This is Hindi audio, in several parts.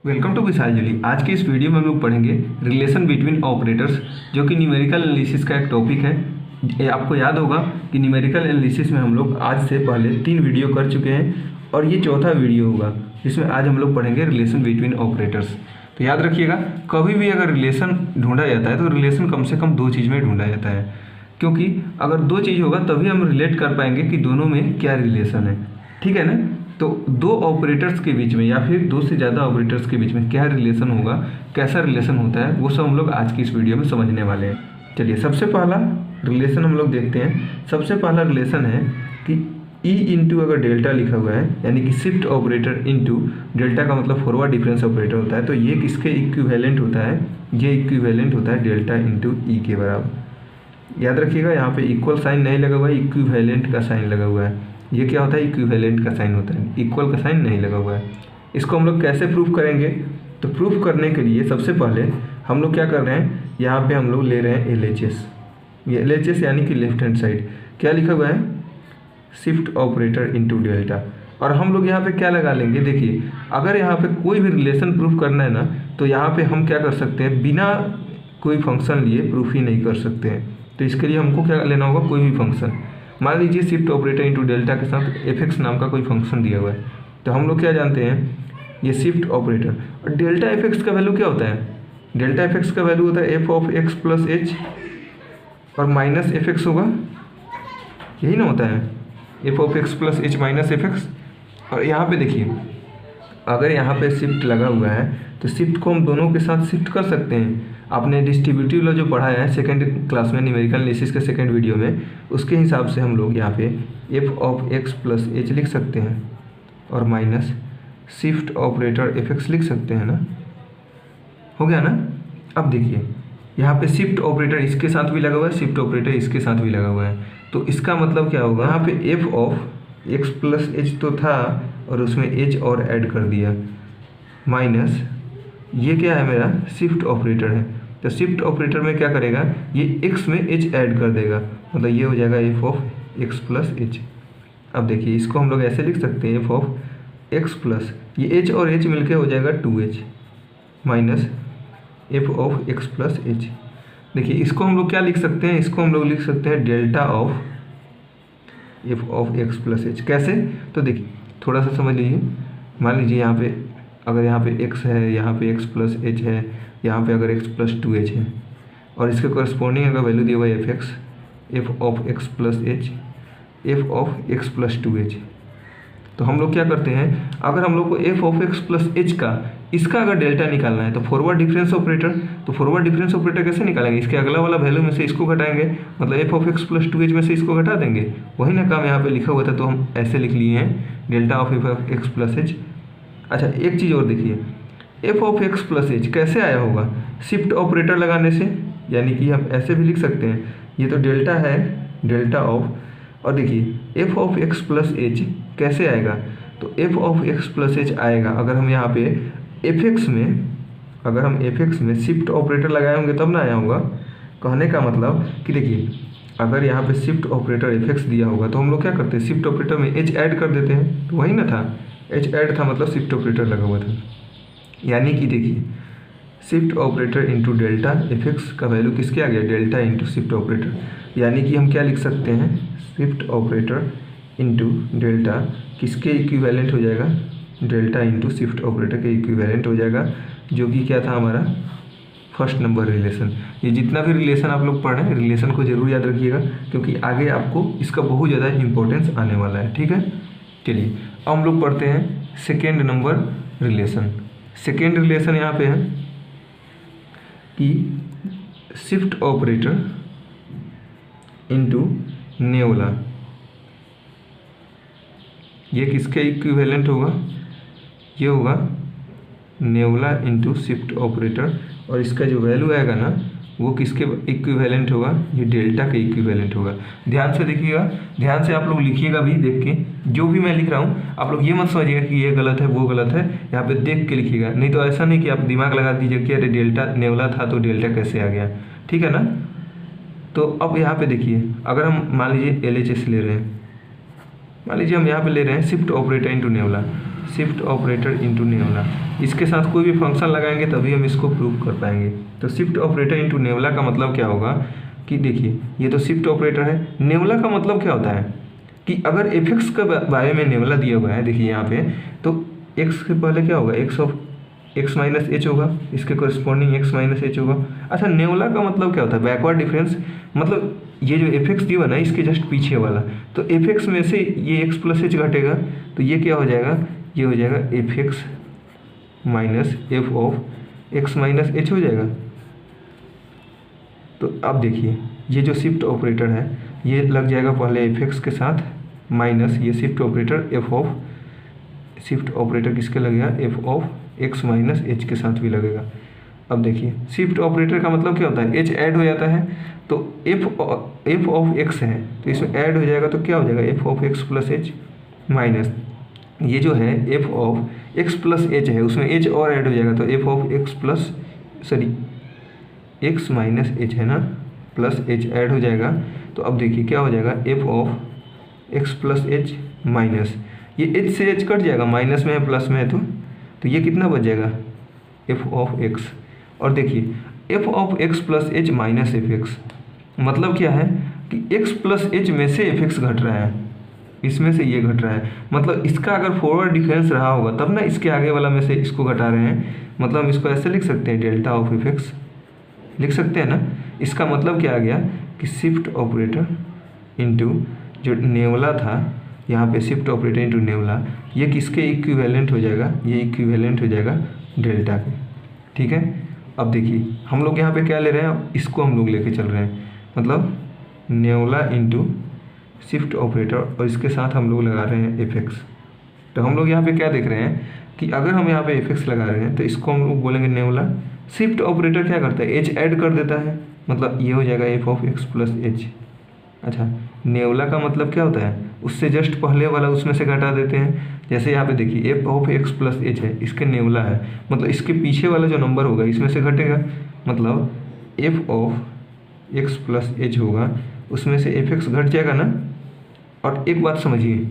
Welcome to विशालजली। आज की इस वीडियो में हम लोग पढ़ेंगे रिलेशन बिटवीन ऑपरेटर्स, जो कि न्यूमेरिकल एनालिसिस का एक टॉपिक है। ये आपको याद होगा कि न्यूमेरिकल एनालिसिस में हम लोग आज से पहले 3 वीडियो कर चुके हैं और ये चौथा वीडियो होगा जिसमें आज हम लोग पढ़ेंगे रिलेशन बिटवीन ऑपरेटर्स। तो याद रखिएगा, कभी भी अगर रिलेशन ढूंढा जाता है तो रिलेशन कम से कम 2 चीज़ में ढूंढा जाता है, क्योंकि अगर 2 चीज़ होगा तभी हम रिलेट कर पाएंगे कि दोनों में क्या रिलेशन है। ठीक है ना। तो 2 ऑपरेटर्स के बीच में या फिर 2 से ज़्यादा ऑपरेटर्स के बीच में क्या रिलेशन होगा, कैसा रिलेशन होता है, वो सब हम लोग आज की इस वीडियो में समझने वाले हैं। चलिए, सबसे पहला रिलेशन हम लोग देखते हैं। सबसे पहला रिलेशन है कि ई इंटू अगर डेल्टा लिखा हुआ है, यानी कि शिफ्ट ऑपरेटर इंटू डेल्टा का मतलब फॉरवर्ड डिफरेंस ऑपरेटर होता है, तो ये किसके इक्विवेलेंट होता है? ये इक्विवेलेंट होता है डेल्टा इंटू ई के बराबर। याद रखिएगा, यहाँ पे इक्वल साइन नहीं लगा हुआ है, इक्विवेलेंट का साइन लगा हुआ है। ये क्या होता है? इक्विवेलेंट का साइन होता है, इक्वल का साइन नहीं लगा हुआ है। इसको हम लोग कैसे प्रूफ करेंगे? तो प्रूफ करने के लिए सबसे पहले हम लोग क्या कर रहे हैं, यहाँ पे हम लोग ले रहे हैं LHS। ये LHS यानी कि लेफ्ट हैंड साइड क्या लिखा हुआ है? Shift operator into delta. और हम लोग यहाँ पे क्या लगा लेंगे? देखिए, अगर यहाँ पे कोई भी रिलेशन प्रूफ करना है ना, तो यहाँ पे हम क्या कर सकते हैं, बिना कोई फंक्शन लिए प्रूफ ही नहीं कर सकते हैं। तो इसके लिए हमको क्या लेना होगा? कोई भी फंक्शन। मान लीजिए शिफ्ट ऑपरेटर इंटू डेल्टा के साथ fx नाम का कोई फंक्शन दिया हुआ है, तो हम लोग क्या जानते हैं, ये शिफ्ट ऑपरेटर। और डेल्टा fx का वैल्यू क्या होता है? डेल्टा fx का वैल्यू होता है f of x plus H और माइनस fx होगा, यही ना होता है, f of x plus H minus fx। और यहाँ पे देखिए, अगर यहाँ पे शिफ्ट लगा हुआ है तो शिफ्ट को हम दोनों के साथ शिफ्ट कर सकते हैं। आपने डिस्ट्रीब्यूटिव लॉ जो पढ़ा है सेकंड क्लास में न्यूमेरिकल एनालिसिस के सेकंड वीडियो में, उसके हिसाब से हम लोग यहाँ पे f of x plus H लिख सकते हैं और माइनस शिफ्ट ऑपरेटर fx लिख सकते हैं ना। हो गया ना। अब देखिए, यहाँ पे शिफ्ट ऑपरेटर इसके साथ भी लगा हुआ है, शिफ्ट ऑपरेटर इसके साथ भी लगा हुआ है, तो इसका मतलब क्या होगा, यहाँ पे f of x plus H तो था और उसमें h और ऐड कर दिया, माइनस ये क्या है, मेरा शिफ्ट ऑपरेटर है। तो शिफ्ट ऑपरेटर में क्या करेगा, ये x में h ऐड कर देगा, मतलब ये हो जाएगा f of x plus H. अब देखिए, इसको हम लोग ऐसे लिख सकते हैं, f ऑफ x प्लस ये h और h मिलके हो जाएगा 2h minus f of x plus H. देखिए, इसको हम लोग क्या लिख सकते हैं, इसको हम लोग लिख सकते हैं delta of f of x plus H. कैसे? तो देखिए, थोड़ा सा समझ लीजिए। मान लीजिए यहाँ पे, अगर यहाँ पे x है, यहाँ पे x प्लस एच है, यहाँ पे अगर x प्लस 2h है, और इसके कॉरस्पॉन्डिंग अगर वैल्यू दिया हुआ है f of x plus H, f of x plus 2h, तो हम लोग क्या करते हैं, अगर हम लोग को f of x plus H का इसका अगर डेल्टा निकालना है तो फॉरवर्ड डिफरेंस ऑपरेटर, तो फॉरवर्ड डिफरेंस ऑपरेटर कैसे निकालेंगे? इसके अगला वाला वैल्यू में से इसको घटाएंगे, मतलब f of x plus 2h में से इसको घटा देंगे। वही ना काम यहाँ पे लिखा हुआ था, तो हम ऐसे लिख लिए हैं delta of f of x plus H. अच्छा, एक चीज़ और देखिए, f of x plus H कैसे आया होगा? शिफ्ट ऑपरेटर लगाने से, यानी कि हम ऐसे भी लिख सकते हैं, ये तो डेल्टा है, डेल्टा ऑफ, और देखिए f of x plus H कैसे आएगा? तो f of x plus H आएगा अगर हम यहाँ पे fx में, अगर हम fx में शिफ्ट ऑपरेटर लगाए होंगे तब ना आया होगा। कहने का मतलब कि देखिए, अगर यहाँ पे शिफ्ट ऑपरेटर fx दिया होगा तो हम लोग क्या करते हैं, शिफ्ट ऑपरेटर में h ऐड कर देते हैं, तो वही ना था, h ऐड था मतलब शिफ्ट ऑपरेटर लगा हुआ था। यानी कि देखिए, shift operator into delta fx का वैल्यू किसके आ गया? Delta into shift operator. यानी कि हम क्या लिख सकते हैं, शिफ्ट ऑपरेटर इंटू डेल्टा किसके इक्विवेलेंट हो जाएगा? डेल्टा इंटू शिफ्ट ऑपरेटर के इक्विवेलेंट हो जाएगा, जो कि क्या था हमारा फर्स्ट नंबर रिलेशन। ये जितना भी रिलेशन आप लोग पढ़ रहे हैं, रिलेशन को जरूर याद रखिएगा, क्योंकि आगे आपको इसका बहुत ज़्यादा इंपॉर्टेंस आने वाला है। ठीक है, चलिए अब हम लोग पढ़ते हैं second number relation. Second relation यहाँ पे है कि शिफ्ट ऑपरेटर इंटू नेवला, ये किसके इक्विवेलेंट होगा? ये होगा नेवला इंटू शिफ्ट ऑपरेटर, और इसका जो वैल्यू आएगा ना, वो किसके इक्विवेलेंट होगा? ये डेल्टा के इक्विवेलेंट होगा। ध्यान से देखिएगा, ध्यान से आप लोग लिखिएगा भी, देख के जो भी मैं लिख रहा हूँ आप लोग ये मत समझिएगा कि ये गलत है वो गलत है, यहाँ पे देख के लिखिएगा, नहीं तो ऐसा नहीं कि आप दिमाग लगा दीजिए कि अरे डेल्टा नेवला था तो डेल्टा कैसे आ गया। ठीक है ना। तो अब यहाँ पे देखिए, अगर हम मान लीजिए LHS ले रहे हैं, मान लीजिए हम यहाँ पे ले रहे हैं shift operator into nabla, shift operator into nabla. इसके साथ कोई भी फंक्शन लगाएंगे तभी हम इसको प्रूव कर पाएंगे। तो शिफ्ट ऑपरेटर इंटू नेवला का मतलब क्या होगा कि देखिए ये तो शिफ्ट ऑपरेटर है, नेवला का मतलब क्या होता है कि अगर एफ एक्स के बारे में नेवला दिया हुआ है, देखिए यहाँ पे तो एक्स के पहले क्या होगा, x of x minus H होगा, इसके कोरिस्पॉन्डिंग एक्स माइनस एच होगा। अच्छा, नेवला का मतलब क्या होता है, बैकवर्ड डिफरेंस, मतलब ये जो एफ एक्स दिया हुआ ना इसके जस्ट पीछे वाला, तो एफ एक्स में से ये एक्स प्लस एच घटेगा तो ये क्या हो जाएगा, ये हो जाएगा F x minus F of x minus H हो जाएगा। तो अब देखिए ये जो शिफ्ट ऑपरेटर है ये लग जाएगा पहले एफ एक्स के साथ माइनस ये shift operator F of, shift operator किसके लगेगा, F of x minus H के साथ भी लगेगा। अब देखिए शिफ्ट ऑपरेटर का मतलब क्या होता है, एच ऐड हो जाता है तो एफ ऑफ एक्स है तो इसमें ऐड हो जाएगा तो क्या हो जाएगा, F of x plus H minus ये जो है f of x plus H है उसमें एच और ऐड हो जाएगा तो f of x plus x minus H है ना, प्लस एच ऐड हो जाएगा। तो अब देखिए क्या हो जाएगा, F of x plus H minus ये एच से एच कट जाएगा, माइनस में है प्लस में है तो ये कितना बच जाएगा, एफ ऑफ एक्स। और देखिए F of x plus H minus F x मतलब क्या है कि एक्स प्लस एच में से एफ एक्स घट रहा है, इसमें से ये घट रहा है, मतलब इसका अगर फॉरवर्ड डिफरेंस रहा होगा तब ना इसके आगे वाला में से इसको घटा रहे हैं, मतलब हम इसको ऐसे लिख सकते हैं डेल्टा ऑफ एफ एक्स लिख सकते हैं ना। इसका मतलब क्या आ गया कि शिफ्ट ऑपरेटर इंटू जो नेवला था यहाँ पे शिफ्ट ऑपरेटर इंटू नेवला ये किसके इक्विवेलेंट हो जाएगा, ये इक्विवेलेंट हो जाएगा डेल्टा के, ठीक है। अब देखिए हम लोग यहाँ पे क्या ले रहे हैं, इसको हम लोग लेके चल रहे हैं, मतलब नेवला इंटू शिफ्ट ऑपरेटर और इसके साथ हम लोग लगा रहे हैं एफ एक्स। तो हम लोग यहाँ पे क्या देख रहे हैं कि अगर हम यहाँ पे एफ एक्स लगा रहे हैं तो इसको हम लोग बोलेंगे नेवला, शिफ्ट ऑपरेटर क्या करता है, एच ऐड कर देता है, मतलब ये हो जाएगा F of x plus H. अच्छा, नेवला का मतलब क्या होता है, उससे जस्ट पहले वाला उसमें से घटा देते हैं। जैसे यहाँ पे देखिए F of x plus H है, इसके नेवला है, मतलब इसके पीछे वाला जो नंबर होगा इसमें से घटेगा, मतलब F of x plus H होगा, उसमें से एफ एक्स घट जाएगा ना। और एक बात समझिए,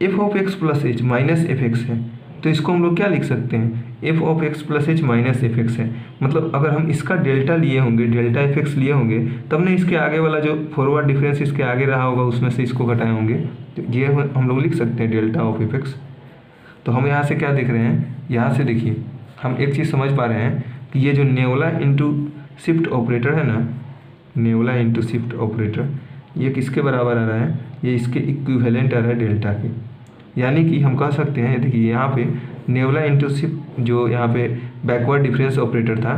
F of x plus H minus F x है तो इसको हम लोग क्या लिख सकते हैं, F of x plus H minus F x है, मतलब अगर हम इसका डेल्टा लिए होंगे, डेल्टा एफ एक्स लिए होंगे तब ना इसके आगे वाला जो फॉरवर्ड डिफरेंस इसके आगे रहा होगा उसमें से इसको घटाए होंगे, तो ये हम लोग लिख सकते हैं डेल्टा ऑफ एफ एक्स। तो हम यहाँ से क्या देख रहे हैं, यहाँ से देखिए हम एक चीज़ समझ पा रहे हैं कि ये जो नेवला इंटू शिफ्ट ऑपरेटर है ना, नेवला इंटू शिफ्ट ऑपरेटर ये किसके बराबर आ रहा है, ये इसके इक्विवेलेंट आ रहा है डेल्टा के। यानी कि हम कह सकते हैं, देखिए यहाँ पे नेवला इंटू शिफ्ट जो यहाँ पे बैकवर्ड डिफरेंस ऑपरेटर था,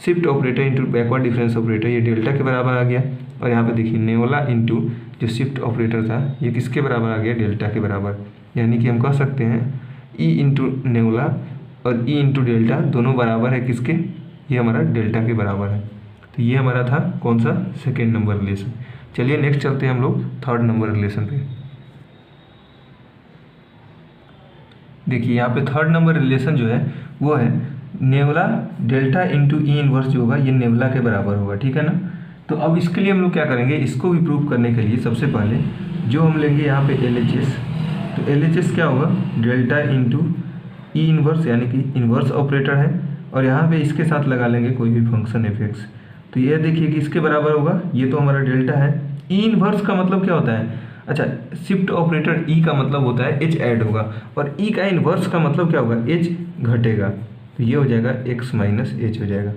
shift operator into backward difference operator ये डेल्टा के बराबर आ गया। और यहाँ पे देखिए नेवला इंटू जो शिफ्ट ऑपरेटर था ये किसके बराबर आ गया, डेल्टा के बराबर। यानी कि हम कह सकते हैं ई इंटू नेवला और ई इंटू डेल्टा दोनों बराबर है किसके, ये हमारा डेल्टा के बराबर है। तो ये हमारा था कौन सा, सेकेंड नंबर रिलेशन। चलिए नेक्स्ट चलते हैं हम लोग थर्ड नंबर रिलेशन पे। देखिए यहाँ पे थर्ड नंबर रिलेशन जो है वो है नेवला डेल्टा इंटू ई इनवर्स जो होगा ये नेवला के बराबर होगा, ठीक है ना। तो अब इसके लिए हम लोग क्या करेंगे, इसको भी प्रूव करने के लिए सबसे पहले जो हम लेंगे यहाँ पे एल एच एस, तो एल एच एस क्या होगा, डेल्टा इंटू ई इनवर्स यानी कि इनवर्स ऑपरेटर है, और यहाँ पे इसके साथ लगा लेंगे कोई भी फंक्शन एफ एक्स। तो ये देखिए कि इसके बराबर होगा, ये तो हमारा डेल्टा है। ई इनवर्स का मतलब क्या होता है, अच्छा शिफ्ट ऑपरेटर ई का मतलब होता है एच ऐड होगा, और ई का इनवर्स का मतलब क्या होगा, एच घटेगा, तो ये हो जाएगा एक्स माइनस एच हो जाएगा।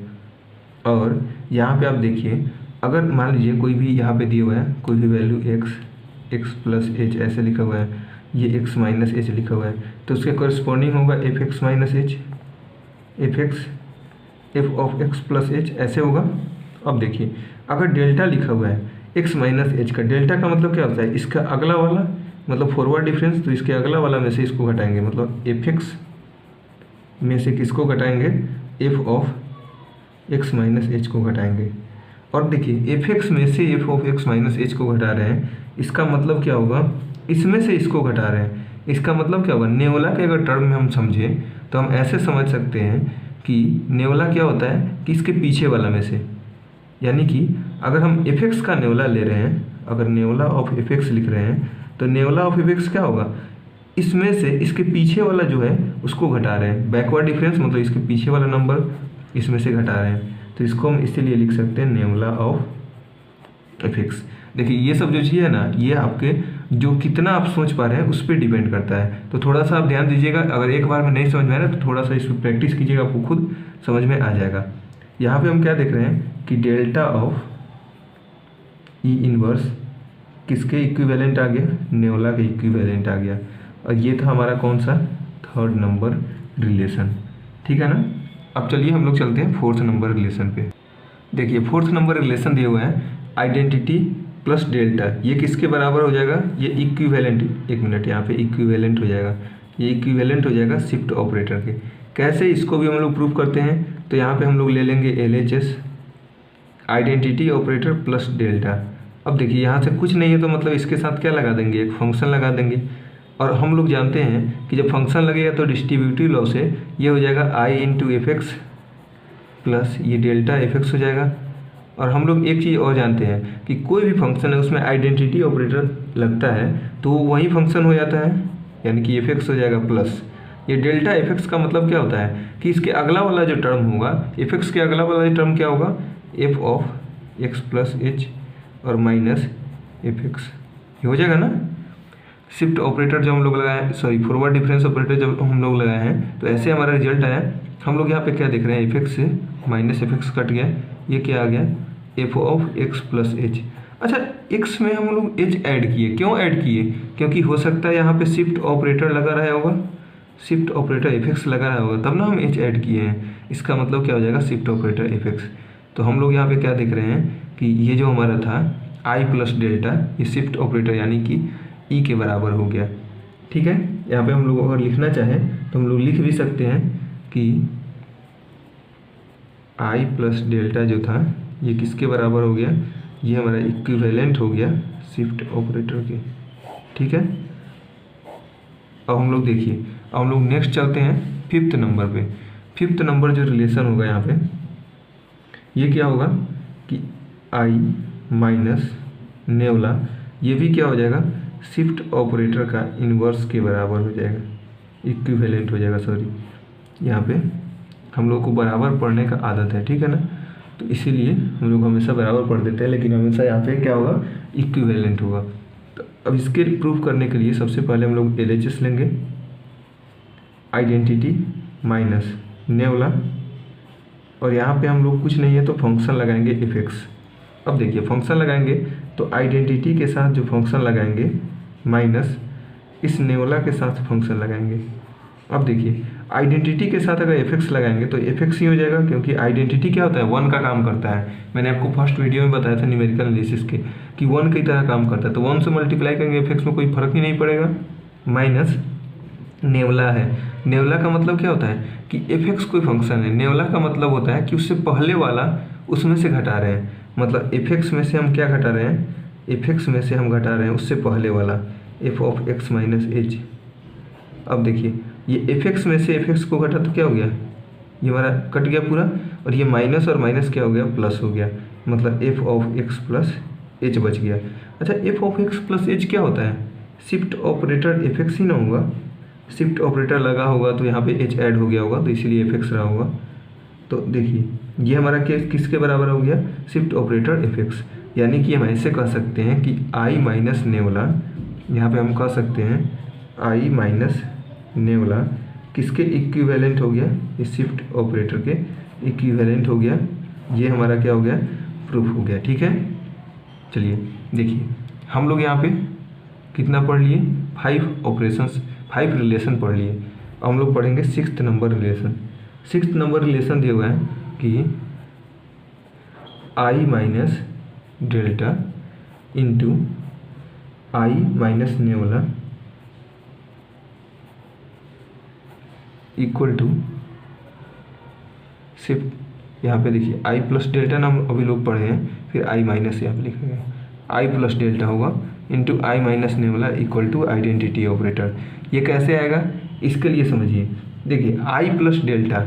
और यहाँ पे आप देखिए अगर मान लीजिए कोई भी यहाँ पे दिया हुआ है कोई भी वैल्यू एक्स प्लस एच ऐसे लिखा हुआ है, ये एक्स माइनस एच लिखा हुआ है, तो उसके कॉरस्पॉन्डिंग होगा F x minus H, F of x plus H ऐसे होगा। अब देखिए अगर डेल्टा लिखा हुआ है एक्स माइनस एच का, डेल्टा का मतलब क्या होता है, इसका अगला वाला मतलब फॉरवर्ड डिफरेंस, तो इसके अगला वाला में से इसको घटाएंगे, मतलब एफ एक्स में से किसको घटाएंगे, F of x minus H को घटाएंगे। और देखिए एफ एक्स में से F of x minus H को घटा रहे हैं, इसका मतलब क्या होगा, इसमें से इसको घटा रहे हैं, इसका मतलब क्या होगा, नेवला के अगर टर्म में हम समझें तो हम ऐसे समझ सकते हैं कि नेवला क्या होता है कि इसके पीछे वाला में से, यानी कि अगर हम एफ एक्स का नेवला ले रहे हैं, अगर नेवला ऑफ एफ एक्स लिख रहे हैं तो नेवला ऑफ एफ एक्स क्या होगा, इसमें से इसके पीछे वाला जो है उसको घटा रहे हैं। बैकवर्ड डिफरेंस मतलब इसके पीछे वाला नंबर इसमें से घटा रहे हैं, तो इसको हम इसीलिए लिख सकते हैं नेमुला ऑफ एफ एक्स। देखिए ये सब जो चीज़ है ना, ये आपके जो कितना आप सोच पा रहे हैं उस पर डिपेंड करता है। तो थोड़ा सा आप ध्यान दीजिएगा, अगर एक बार में नहीं समझ में आ रहा है तो थोड़ा सा इस पर प्रैक्टिस कीजिएगा, आपको खुद समझ में आ जाएगा। यहाँ पे हम क्या देख रहे हैं कि डेल्टा ऑफ ई इनवर्स किसके इक्विवेलेंट आ गया, नेमुला के इक्विवेलेंट आ गया, और ये था हमारा कौन सा, थर्ड नंबर रिलेशन। ठीक है ना। अब चलिए हम लोग चलते हैं फोर्थ नंबर रिलेशन पे। देखिए फोर्थ नंबर रिलेशन दिए हुए हैं आइडेंटिटी प्लस डेल्टा, ये किसके बराबर हो जाएगा, ये इक्विवेलेंट, एक मिनट यहाँ पे इक्विवेलेंट हो जाएगा, ये इक्विवेलेंट हो जाएगा शिफ्ट ऑपरेटर के। कैसे, इसको भी हम लोग प्रूव करते हैं। तो यहाँ पे हम लोग ले लेंगे LHS identity operator plus delta. अब देखिए यहाँ से कुछ नहीं है तो मतलब इसके साथ क्या लगा देंगे, एक फंक्शन लगा देंगे, और हम लोग जानते हैं कि जब फंक्शन लगेगा तो डिस्ट्रीब्यूटिव लॉ से ये हो जाएगा I into F x plus ये डेल्टा एफ एक्स हो जाएगा। और हम लोग एक चीज़ और जानते हैं कि कोई भी फंक्शन है उसमें आइडेंटिटी ऑपरेटर लगता है तो वही फंक्शन हो जाता है, यानी कि एफ एक्स हो जाएगा प्लस ये डेल्टा एफ एक्स। का मतलब क्या होता है कि इसके अगला वाला जो टर्म होगा, एफ एक्स के अगला वाला टर्म क्या होगा, F of x plus H और माइनस एफ एक्स, ये हो जाएगा ना। शिफ्ट ऑपरेटर जब हम लोग लगाए हैं, सॉरी फॉरवर्ड डिफरेंस ऑपरेटर जब हम लोग लगाए हैं तो ऐसे हमारा रिजल्ट आया। हम लोग यहाँ पे क्या देख रहे हैं, एफ एक्स से माइनस एफ एक्स कट गया, ये क्या आ गया, F of x plus H. अच्छा एक्स में हम लोग एच ऐड किए, क्यों ऐड किए, क्योंकि हो सकता है यहाँ पे शिफ्ट ऑपरेटर लगा रहा होगा, शिफ्ट ऑपरेटर एफ एक्स लगा रहा होगा, तब ना हम एच ऐड किए हैं। इसका मतलब क्या हो जाएगा, शिफ्ट ऑपरेटर एफ एक्स। तो हम लोग यहाँ पे क्या देख रहे हैं कि ये जो हमारा था आई प्लस डेल्टा, ये शिफ्ट ऑपरेटर यानी कि ई के बराबर हो गया। ठीक है, यहाँ पे हम लोग अगर लिखना चाहें तो हम लोग लिख भी सकते हैं कि आई प्लस डेल्टा जो था ये किसके बराबर हो गया, ये हमारा इक्विवेलेंट हो गया शिफ्ट ऑपरेटर के। ठीक है, अब हम लोग देखिए, अब हम लोग नेक्स्ट चलते हैं फिफ्थ नंबर पे। फिफ्थ नंबर जो रिलेशन होगा यहाँ पे, ये क्या होगा कि आई माइनस नेवला, ये भी क्या हो जाएगा, शिफ्ट ऑपरेटर का इन्वर्स के बराबर हो जाएगा, इक्विवेलेंट हो जाएगा। सॉरी, यहाँ पे हम लोग को बराबर पढ़ने का आदत है, ठीक है ना, तो इसीलिए हम लोग हमेशा बराबर पढ़ देते हैं, लेकिन हमेशा यहाँ पे क्या होगा, इक्विवेलेंट होगा। तो अब इसके प्रूफ करने के लिए सबसे पहले हम लोग LHS लेंगे, आइडेंटिटी माइनस नेवला, और यहाँ पे हम लोग कुछ नहीं है तो फंक्शन लगाएंगे एफ एक्स। अब देखिए फंक्शन लगाएंगे तो आइडेंटिटी के साथ जो फंक्शन लगाएंगे माइनस इस नेवला के साथ फंक्शन लगाएंगे। अब देखिए आइडेंटिटी के साथ अगर एफ एक्स लगाएंगे तो एफ एक्स ही हो जाएगा, क्योंकि आइडेंटिटी क्या होता है, वन का काम करता है। मैंने आपको फर्स्ट वीडियो में बताया था न्यूमेरिकल एनालिसिस के कि वन की तरह काम करता है, तो वन से मल्टीप्लाई करेंगे एफ एक्स में कोई फर्क ही नहीं पड़ेगा। माइनस नेवला है, नेवला का मतलब क्या होता है कि एफ एक्स कोई फंक्शन है, नेवला का मतलब होता है कि उससे पहले वाला उसमें से घटा रहे हैं, मतलब एफ एक्स में से हम क्या घटा रहे हैं, एफ एक्स में से हम घटा रहे हैं उससे पहले वाला F of x minus H. अब देखिए ये एफ एक्स में से एफ एक्स को घटा तो क्या हो गया, ये हमारा कट गया पूरा, और ये माइनस और माइनस क्या हो गया, प्लस हो गया, मतलब F of x plus H बच गया। अच्छा F of x plus H क्या होता है, शिफ्ट ऑपरेटर एफ एक्स ही ना होगा, शिफ्ट ऑपरेटर लगा होगा तो यहाँ पे एच ऐड हो गया होगा, तो इसीलिए एफ एक्स रहा होगा। तो देखिए ये हमारा किसके बराबर हो गया, शिफ्ट ऑपरेटर एफ एक्स, यानी कि हम ऐसे कह सकते हैं कि आई माइनस नेवला, यहाँ पे हम कह सकते हैं आई माइनस नेवला किसके इक्विवेलेंट हो गया, इस शिफ्ट ऑपरेटर के इक्विवेलेंट हो गया। ये हमारा क्या हो गया, प्रूफ हो गया। ठीक है, चलिए देखिए हम लोग यहाँ पे कितना पढ़ लिए, 5 ऑपरेशंस, 5 रिलेशन पढ़ लिए। अब हम लोग पढ़ेंगे 6th number relation. 6th number relation दिया हुआ है कि I minus delta into I minus nabla equal to shift, यहाँ पे देखिए आई प्लस डेल्टा ना हम अभी लोग पढ़े हैं, फिर आई माइनस यहाँ पे लिखा गया, आई प्लस डेल्टा होगा into I minus nabla equal to identity operator. ये कैसे आएगा, इसके लिए समझिए, देखिए I plus delta,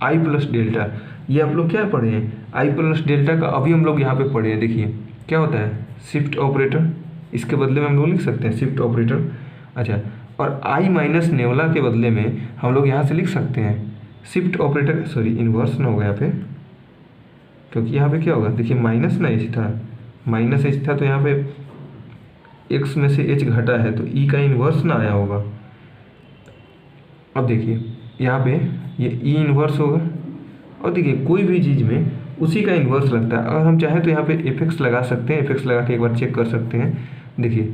I plus delta, ये आप लोग क्या पढ़े हैं, आई प्लस डेल्टा का अभी हम लोग यहाँ पे पढ़े हैं। देखिए क्या होता है, शिफ्ट ऑपरेटर, इसके बदले में हम लोग लिख सकते हैं शिफ्ट ऑपरेटर। अच्छा और आई माइनस नेवला के बदले में हम लोग यहाँ से लिख सकते हैं शिफ्ट ऑपरेटर, सॉरी इन्वर्स ना होगा यहाँ पे, क्योंकि यहाँ पे क्या होगा, देखिए माइनस ना एच था, माइनस एच था तो यहाँ पे एक्स में से एच घटा है तो ई का इन्वर्स ना आया होगा। अब देखिए यहाँ पे ये ई इन्वर्स होगा, और देखिए कोई भी चीज़ में उसी का इन्वर्स लगता है। अगर हम चाहें तो यहाँ पे एफ एक्स लगा सकते हैं, एफ एक्स लगा के एक बार चेक कर सकते हैं। देखिए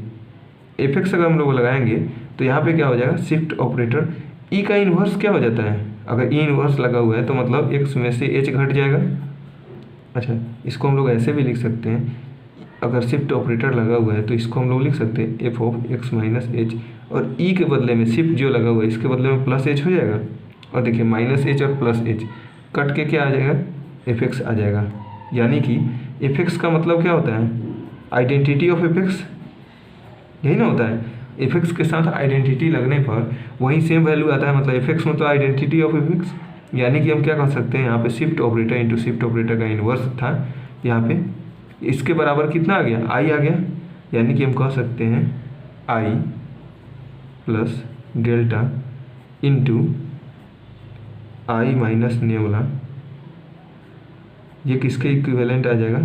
एफ एक्स अगर हम लोग लगाएंगे तो यहाँ पे क्या हो जाएगा, शिफ्ट ऑपरेटर ई का इन्वर्स क्या हो जाता है, अगर ई इन्वर्स लगा हुआ है तो मतलब एक्स में से एच घट जाएगा। अच्छा, इसको हम लोग ऐसे भी लिख सकते हैं, अगर शिफ्ट ऑपरेटर लगा हुआ है तो इसको हम लोग लिख सकते हैं F of x minus H, और ई के बदले में शिफ्ट जो लगा हुआ है इसके बदले में प्लस एच हो जाएगा। और देखिए माइनस एच और प्लस एच कट के क्या आ जाएगा, एफ एक्स आ जाएगा। यानी कि एफ एक्स का मतलब क्या होता है, आइडेंटिटी ऑफ एफ एक्स, यही ना होता है। एफ एक्स के साथ आइडेंटिटी लगने पर वही सेम वैल्यू आता है, मतलब एफ एक्स मतलब आइडेंटिटी ऑफ एफ एक्स। यानी कि हम क्या कर सकते हैं, यहाँ पे shift operator into shift operator का इन्वर्स था, यहाँ पे इसके बराबर कितना आ गया, आई आ गया। यानी कि हम कह सकते हैं आई plus delta into I minus नेवला, ये किसके इक्विवेलेंट आ जाएगा,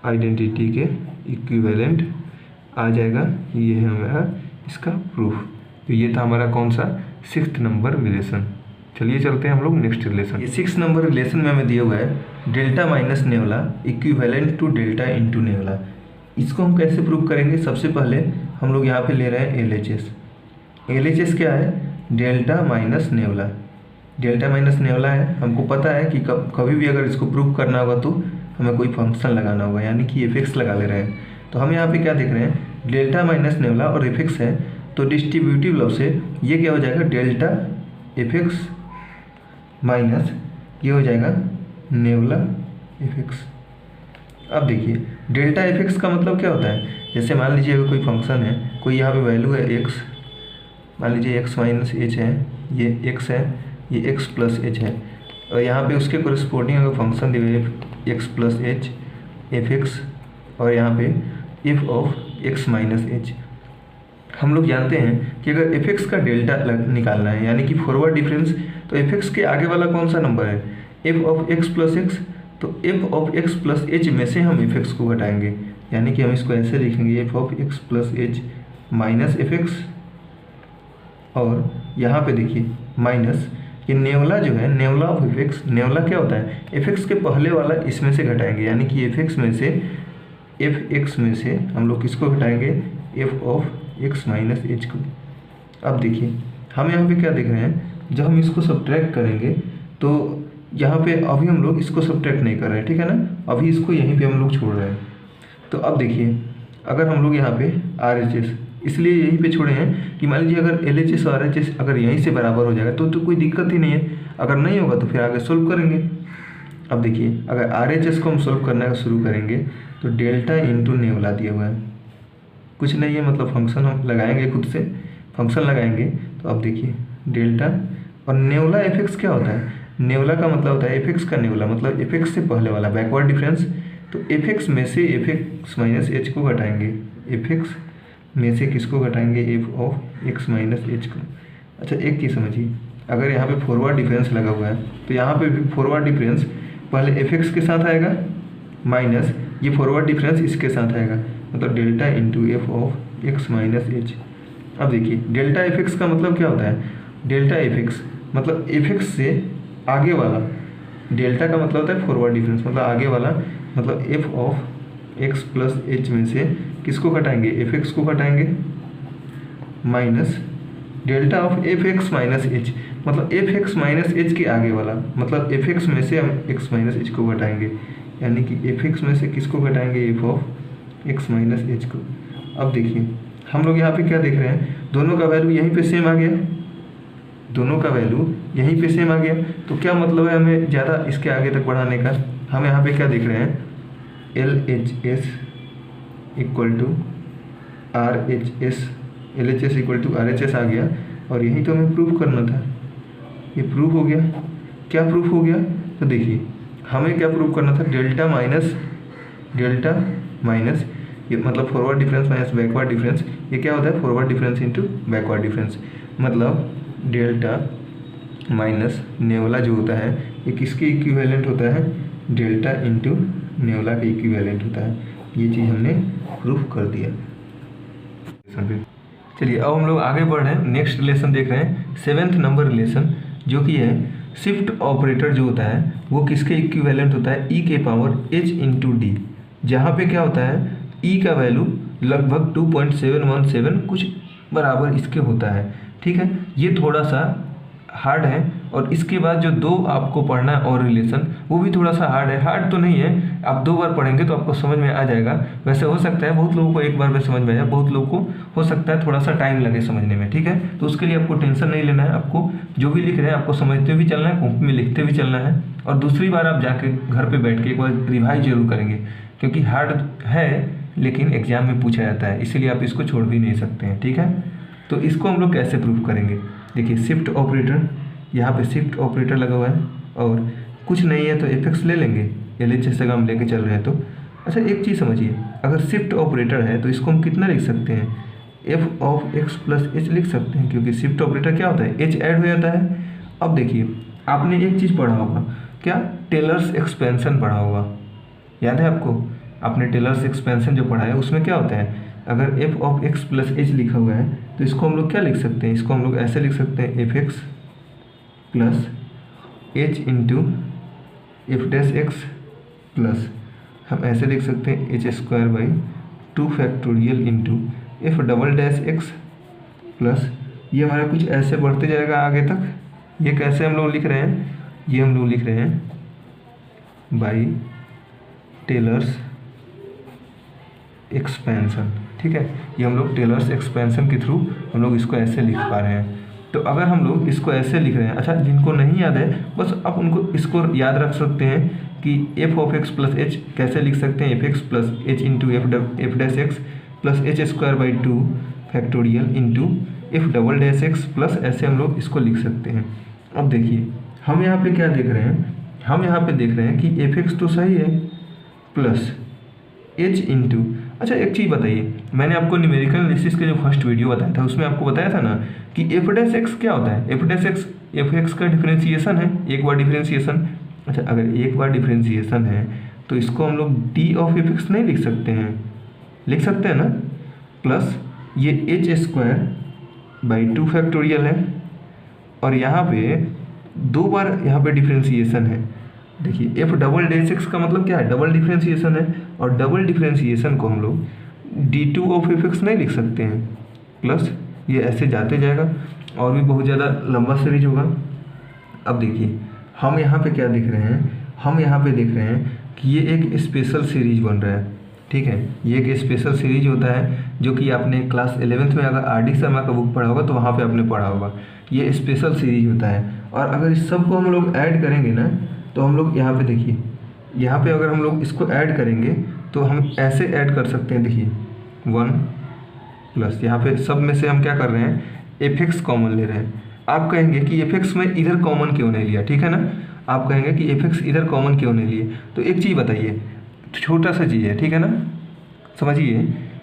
आइडेंटिटी के इक्विवेलेंट आ जाएगा। ये है हमारा इसका प्रूफ। तो ये था हमारा कौन सा, 6th नंबर रिलेशन। चलिए चलते हैं हम लोग नेक्स्ट रिलेशन। ये 6 नंबर रिलेशन में हमें दिया हुआ है delta minus nabla equivalent to delta into nabla. इसको हम कैसे प्रूव करेंगे, सबसे पहले हम लोग यहाँ पे ले रहे हैं LHS। LHS क्या है, डेल्टा माइनस नेवला, डेल्टा माइनस नेवला है। हमको पता है कि कभी भी अगर इसको प्रूव करना होगा तो हमें कोई फंक्शन लगाना होगा, यानी कि एफ एक्स लगा ले रहे हैं। तो हम यहाँ पे क्या देख रहे हैं, डेल्टा माइनस नेवला और एफ एक्स है, तो डिस्ट्रीब्यूटिव लॉ से ये क्या हो जाएगा, डेल्टा एफ एक्स माइनस ये हो जाएगा नेवला एफ एक्स। अब देखिए डेल्टा एफ एक्स का मतलब क्या होता है, जैसे मान लीजिए अगर कोई फंक्शन है, कोई यहाँ पे वैल्यू है एक्स, मान लीजिए एक्स माइनस एच है, ये एक्स है, ये एक्स प्लस एच है, और यहाँ पे उसके कोरिस्पोंडिंग अगर फंक्शन दिए हुए x plus H F x, और यहाँ पे F of x minus H. हम लोग जानते हैं कि अगर एफ एक्स का डेल्टा निकालना है, यानी कि फॉरवर्ड डिफरेंस, तो एफ एक्स के आगे वाला कौन सा नंबर है, f of x plus x, तो f of x plus h में से हम एफ एक्स को घटाएंगे, यानी कि हम इसको ऐसे लिखेंगे F of x plus H minus F x, और यहाँ पे देखिए माइनस ये नेवला जो है, नेवला ऑफ एफ एक्स, नेवला क्या होता है, एफ एक्स के पहले वाला इसमें से घटाएंगे, यानी कि एफ एक्स में से हम लोग किसको घटाएंगे, F of x minus H को। अब देखिए हम यहाँ पे क्या देख रहे हैं, जब हम इसको सब्ट्रैक्ट करेंगे तो यहाँ पे अभी हम लोग इसको सब्ट्रैक्ट नहीं कर रहे हैं, ठीक है ना, अभी इसको यहीं पे हम लोग छोड़ रहे हैं। तो अब देखिए अगर हम लोग यहाँ पे RHS इसलिए यहीं पे छोड़े हैं कि मान लीजिए अगर LHS और RHS अगर यहीं से बराबर हो जाएगा तो कोई दिक्कत ही नहीं है, अगर नहीं होगा तो फिर आगे सोल्व करेंगे। अब देखिए अगर RHS को हम सोल्व करने का शुरू करेंगे तो डेल्टा इंटू नेवला दिया हुआ है, कुछ नहीं है, मतलब फंक्शन हम लगाएंगे, खुद से फंक्शन लगाएंगे। तो अब देखिए डेल्टा और नेवला एफ एक्स क्या होता है, नेवला का मतलब होता है एफ एक्स का नेवला, मतलब एफ एक्स से पहले वाला बैकवर्ड डिफरेंस। तो एफ एक्स में से एफ एक्स माइनस एच को घटाएंगे, एफ एक्स में से किसको घटाएंगे, F of x minus H को। अच्छा एक चीज़ समझिए, अगर यहाँ पे फॉरवर्ड डिफरेंस लगा हुआ है तो यहाँ पे भी फॉरवर्ड डिफरेंस पहले एफ एक्स के साथ आएगा माइनस ये फॉरवर्ड डिफरेंस इसके साथ आएगा, मतलब delta into F of x minus H. अब देखिए डेल्टा एफ एक्स का मतलब क्या होता है, डेल्टा एफ एक्स मतलब एफ एक्स से आगे वाला, डेल्टा का मतलब होता है फॉरवर्ड डिफरेंस, मतलब आगे वाला, मतलब F of x plus h में से किसको घटाएंगे, एफ एक्स को घटाएंगे, minus delta of F x minus H, मतलब एफ एक्स माइनस एच के आगे वाला, मतलब एफ एक्स में से हम एक्स माइनस एच को घटाएंगे, यानी कि एफ एक्स में से किसको घटाएंगे, F of x minus H को। अब देखिए हम लोग यहाँ पे क्या देख रहे हैं, दोनों का वैल्यू यहीं पे सेम आ गया, दोनों का वैल्यू यहीं पे सेम आ गया, तो क्या मतलब है हमें ज़्यादा इसके आगे तक बढ़ाने का। हम यहाँ पे क्या देख रहे हैं, LHS equal to RHS, LHS equal to RHS आ गया, और यही तो हमें प्रूफ करना था, ये प्रूफ हो गया। क्या प्रूफ हो गया, तो देखिए हमें क्या प्रूफ करना था, डेल्टा माइनस ये मतलब forward difference minus backward difference, ये क्या होता है, forward difference into backward difference. मतलब डेल्टा माइनस नेवला जो होता है ये किसके इक्विवेलेंट होता है, डेल्टा इंटू नेवला के इक्विवेलेंट होता है। ये चीज़ हमने प्रूफ कर दिया। चलिए अब हम लोग आगे बढ़ रहे हैं, नेक्स्ट रिलेशन देख रहे हैं 7th नंबर रिलेशन, जो कि है शिफ्ट ऑपरेटर जो होता है वो किसके इक्विवेलेंट होता है, ई के पावर h इंटू डी, जहाँ पे क्या होता है ई का वैल्यू लगभग 2.717 कुछ बराबर इसके होता है। ठीक है, ये थोड़ा सा हार्ड है, और इसके बाद जो दो आपको पढ़ना है और रिलेशन वो भी थोड़ा सा हार्ड है। हार्ड तो नहीं है, आप 2 बार पढ़ेंगे तो आपको समझ में आ जाएगा। वैसे हो सकता है बहुत लोगों को एक बार में समझ में आए, बहुत लोगों को हो सकता है थोड़ा सा टाइम लगे समझने में। ठीक है, तो उसके लिए आपको टेंशन नहीं लेना है, आपको जो भी लिख रहे हैं आपको समझते भी चलना है, कॉपी में लिखते भी चलना है, और दूसरी बार आप जाके घर पर बैठ के एक बार रिवाइज जरूर करेंगे, क्योंकि हार्ड है लेकिन एग्जाम में पूछा जाता है, इसीलिए आप इसको छोड़ भी नहीं सकते हैं। ठीक है, तो इसको हम लोग कैसे प्रूफ करेंगे, देखिए शिफ्ट ऑपरेटर, यहाँ पे शिफ्ट ऑपरेटर लगा हुआ है और कुछ नहीं है तो एफ ले लेंगे, LHS से हम लेके चल रहे हैं तो। अच्छा एक चीज़ समझिए, अगर शिफ्ट ऑपरेटर है तो इसको हम कितना लिख सकते हैं, F of x plus H लिख सकते हैं, क्योंकि शिफ्ट ऑपरेटर क्या होता है, एच ऐड हो जाता है। अब देखिए आपने एक चीज़ पढ़ा होगा, क्या, टेलर्स एक्सपेंशन पढ़ा होगा, याद है आपको, आपने टेलर्स एक्सपेंशन जो पढ़ा है उसमें क्या होता है, अगर F of x plus H लिखा हुआ है तो इसको हम लोग क्या लिख सकते हैं, इसको हम लोग ऐसे लिख सकते हैं, F x plus H into F dash x plus हम ऐसे लिख सकते हैं H square by 2 factorial into F double dash x plus, ये हमारा कुछ ऐसे बढ़ते जाएगा आगे तक। ये कैसे हम लोग लिख रहे हैं, ये हम लोग लिख रहे हैं बाई टेलर्स एक्सपेंशन। ठीक है, ये हम लोग टेलर्स एक्सपेंशन के थ्रू हम लोग इसको ऐसे लिख पा रहे हैं। तो अगर हम लोग इसको ऐसे लिख रहे हैं, अच्छा जिनको नहीं याद है बस आप उनको इसको याद रख सकते हैं कि F of x plus H कैसे लिख सकते हैं, F x plus H into F dash x plus H square by 2 factorial into F double dash x plus, ऐसे हम लोग इसको लिख सकते हैं। अब देखिए हम यहाँ पे क्या देख रहे हैं, हम यहाँ पे देख रहे हैं कि एफ एक्स तो सही है प्लस एच इंटू, अच्छा एक चीज़ बताइए, मैंने आपको न्यूमेरिकल एनालिसिस के जो फर्स्ट वीडियो बताया था उसमें आपको बताया था ना कि एफ डैश एक्स क्या होता है, F dash x F x का डिफरेंशिएशन है, एक बार डिफरेंशिएशन। अच्छा अगर एक बार डिफरेंशिएशन है तो इसको हम लोग डी ऑफ एफ एक्स नहीं लिख सकते हैं, लिख सकते हैं ना, प्लस ये एच स्क्वायर बाई 2 फैक्टोरियल है, और यहाँ पे 2 बार यहाँ पे डिफरेंशिएशन है। देखिए एफ डबल डैश एक्स का मतलब क्या है, डबल डिफरेंशिएशन है, और डबल डिफरेंशिएशन को हम लोग D2 ऑफ एफ एक्स नहीं लिख सकते हैं, प्लस ये ऐसे जाते जाएगा और भी बहुत ज़्यादा लंबा सीरीज होगा। अब देखिए हम यहाँ पे क्या देख रहे हैं, हम यहाँ पे देख रहे हैं कि ये एक स्पेशल सीरीज बन रहा है। ठीक है, ये एक स्पेशल सीरीज होता है जो कि आपने क्लास 11th में अगर RD शर्मा का बुक पढ़ा होगा तो वहाँ पे आपने पढ़ा होगा, ये स्पेशल सीरीज होता है। और अगर इस सब को हम लोग ऐड करेंगे ना तो हम लोग यहाँ पे देखिए, यहाँ पे अगर हम लोग इसको ऐड करेंगे तो हम ऐसे ऐड कर सकते हैं, देखिए 1 प्लस यहाँ पे सब में से हम क्या कर रहे हैं, एफ एक्स कॉमन ले रहे हैं। आप कहेंगे कि एफ एक्स में इधर कॉमन क्यों नहीं लिया, ठीक है ना, आप कहेंगे कि एफ एक्स इधर कॉमन क्यों नहीं लिए, तो एक चीज़ बताइए, छोटा सा चीज़ है, ठीक है ना, समझिए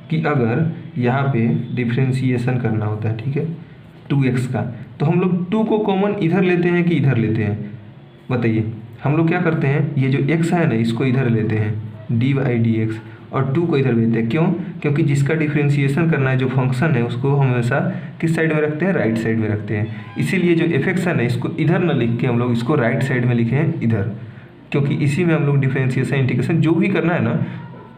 कि अगर यहाँ पे डिफ्रेंशिएशन करना होता है, ठीक है, 2x का, तो हम लोग 2 को कॉमन इधर लेते हैं कि इधर लेते हैं, बताइए। हम लोग क्या करते हैं, ये जो x है ना इसको इधर लेते हैं dy/dx, और 2 को इधर लेते हैं, क्यों, क्योंकि जिसका डिफ्रेंशिएशन करना है जो फंक्शन है उसको हमेशा किस साइड में रखते हैं, राइट साइड में रखते हैं। इसीलिए जो f(x) है ना इसको इधर ना लिख के हम लोग इसको राइट साइड में लिखे हैं इधर, क्योंकि इसी में हम लोग डिफ्रेंशिएशन इंटीग्रेशन जो भी करना है ना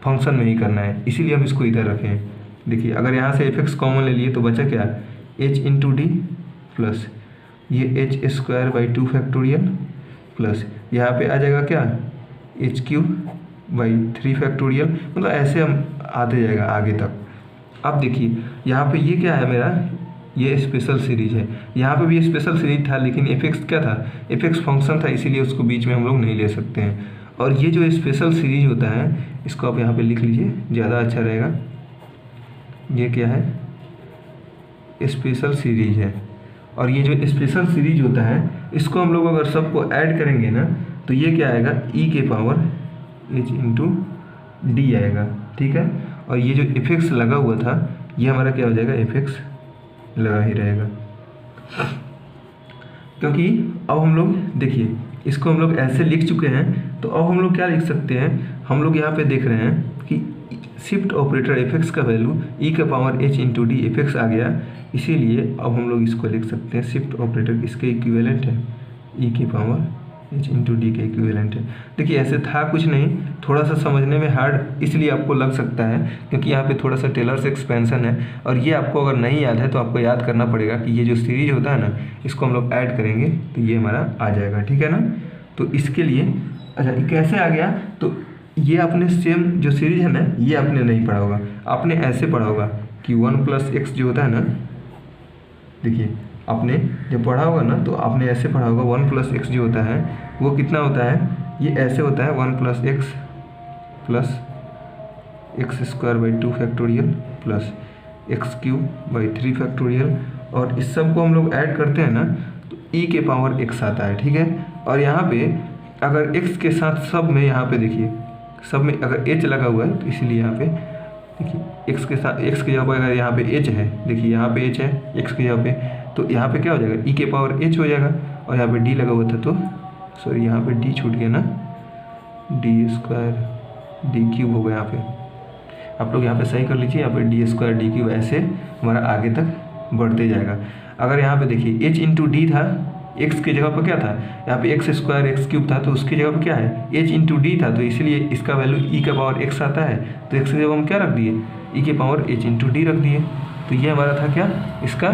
फंक्शन में ही करना है, इसीलिए हम इसको इधर रखें हैं। देखिए अगर यहाँ से f(x) कॉमन ले लिए तो बचा क्या, h इंटू डी प्लस ये h² 2 फैक्टोरियल प्लस यहाँ पे आ जाएगा क्या, h³ 3 फैक्टोरियल, मतलब ऐसे हम आते जाएगा आगे तक। अब देखिए यहाँ पे ये क्या है मेरा, ये स्पेशल सीरीज है, यहाँ पे भी स्पेशल सीरीज था लेकिन f(x) क्या था, f(x) फंक्शन था, इसीलिए उसको बीच में हम लोग नहीं ले सकते हैं। और ये जो स्पेशल सीरीज होता है इसको आप यहाँ पे लिख लीजिए, ज़्यादा अच्छा रहेगा। ये क्या है, स्पेशल सीरीज है, और ये जो स्पेशल सीरीज होता है इसको हम लोग अगर सबको ऐड करेंगे ना तो ये क्या आएगा, e के पावर h इंटू डी आएगा, ठीक है। और ये जो f(x) लगा हुआ था ये हमारा क्या हो जाएगा, एफ एक्स लगा ही रहेगा। क्योंकि अब हम लोग देखिए इसको हम लोग ऐसे लिख चुके हैं, तो अब हम लोग क्या लिख सकते हैं, हम लोग यहाँ पे देख रहे हैं कि शिफ्ट ऑपरेटर एफ एक्स का वैल्यू ई के power h into D f x आ गया, इसीलिए अब हम लोग इसको लिख सकते हैं शिफ्ट ऑपरेटर किसके इक्विवेलेंट है, ई के पावर एच इंटू डी के इक्विवेलेंट है। देखिए ऐसे था कुछ नहीं, थोड़ा सा समझने में हार्ड इसलिए आपको लग सकता है क्योंकि यहाँ पे थोड़ा सा टेलर्स एक्सपेंशन है, और ये आपको अगर नहीं याद है तो आपको याद करना पड़ेगा कि ये जो सीरीज होता है ना, इसको हम लोग ऐड करेंगे तो ये हमारा आ जाएगा, ठीक है ना। तो इसके लिए अच्छा कैसे आ गया, तो ये आपने सेम जो सीरीज है ना, ये आपने नहीं पढ़ा होगा, आपने ऐसे पढ़ा होगा कि 1+x जो होता है ना, देखिए आपने जब पढ़ा होगा ना तो आपने ऐसे पढ़ा होगा 1+x जो होता है वो कितना होता है, ये ऐसे होता है 1+x plus x² 2 factorial plus x³ 3 factorial, और इस सब को हम लोग ऐड करते हैं ना तो e के पावर x आता है, ठीक है। और यहाँ पे अगर x के साथ सब में, यहाँ पे देखिए सब में अगर h लगा हुआ है तो इसलिए यहाँ पे देखिए x के साथ, x की जगह पर अगर यहाँ पे h है, देखिए यहाँ पे h है x की जगह पे, तो यहाँ पे क्या हो जाएगा, e के पावर h हो जाएगा, और यहाँ पे d लगा हुआ था तो सॉरी यहाँ पे d छूट गया ना, d² d³ हो गया। यहाँ पे आप लोग यहाँ पे सही कर लीजिए, यहाँ पे d² d³ ऐसे हमारा आगे तक बढ़ते जाएगा। अगर यहाँ पे देखिए h इंटू डी था, x की जगह पर क्या था, यहाँ पे x² x³ था, तो उसकी जगह पर क्या है h इंटू डी था, तो इसीलिए इसका वैल्यू e का पावर x आता है, तो x की जगह हम क्या रख दिए, e के पावर h इंटू डी रख दिए। तो ये हमारा था क्या, इसका